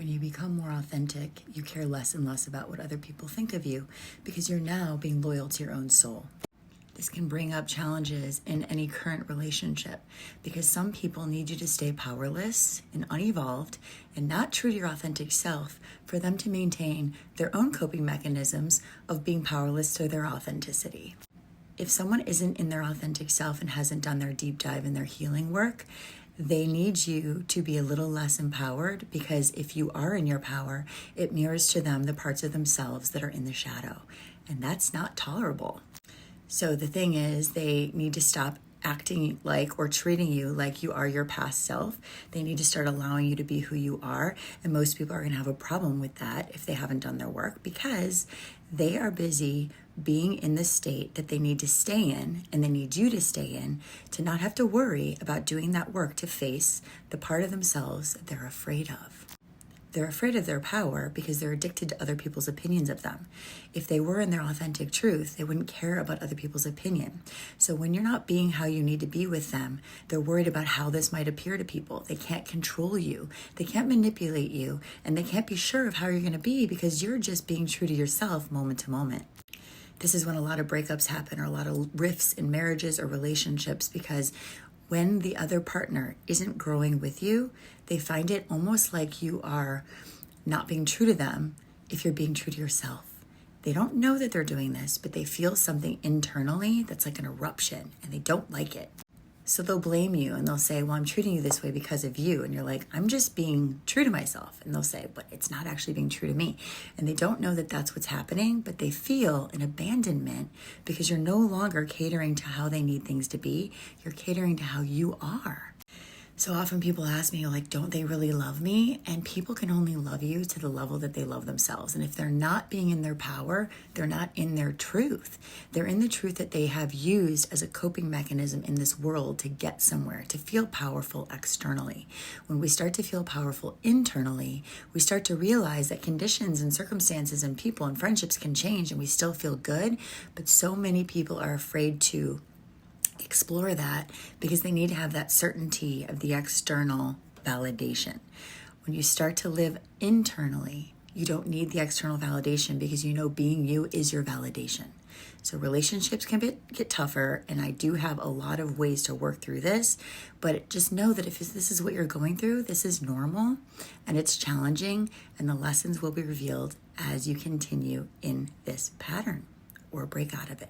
When you become more authentic, you care less and less about what other people think of you because you're now being loyal to your own soul. This can bring up challenges in any current relationship because some people need you to stay powerless and unevolved and not true to your authentic self for them to maintain their own coping mechanisms of being powerless to their authenticity. If someone isn't in their authentic self and hasn't done their deep dive in their healing work, they need you to be a little less empowered, because if you are in your power, it mirrors to them the parts of themselves that are in the shadow, and that's not tolerable. So the thing is, they need to stop acting like or treating you like you are your past self. They need to start allowing you to be who you are. And most people are going to have a problem with that if they haven't done their work, because they are busy being in the state that they need to stay in, and they need you to stay in to not have to worry about doing that work to face the part of themselves that they're afraid of. They're afraid of their power because they're addicted to other people's opinions of them. If they were in their authentic truth, they wouldn't care about other people's opinion. So when you're not being how you need to be with them, they're worried about how this might appear to people. They can't control you. They can't manipulate you. And they can't be sure of how you're going to be because you're just being true to yourself moment to moment. This is when a lot of breakups happen, or a lot of rifts in marriages or relationships, because when the other partner isn't growing with you, they find it almost like you are not being true to them if you're being true to yourself. They don't know that they're doing this, but they feel something internally that's like an eruption, and they don't like it. So they'll blame you and they'll say, well, I'm treating you this way because of you. And you're like, I'm just being true to myself. And they'll say, but it's not actually being true to me. And they don't know that that's what's happening, but they feel an abandonment because you're no longer catering to how they need things to be. You're catering to how you are. So often people ask me, like, don't they really love me? And people can only love you to the level that they love themselves. And if they're not being in their power, they're not in their truth. They're in the truth that they have used as a coping mechanism in this world to get somewhere, to feel powerful externally. When we start to feel powerful internally, we start to realize that conditions and circumstances and people and friendships can change and we still feel good. But so many people are afraid to explore that because they need to have that certainty of the external validation. When you start to live internally, you don't need the external validation because you know being you is your validation. So relationships can get tougher, and I do have a lot of ways to work through this, but just know that if this is what you're going through, this is normal and it's challenging, and the lessons will be revealed as you continue in this pattern or break out of it.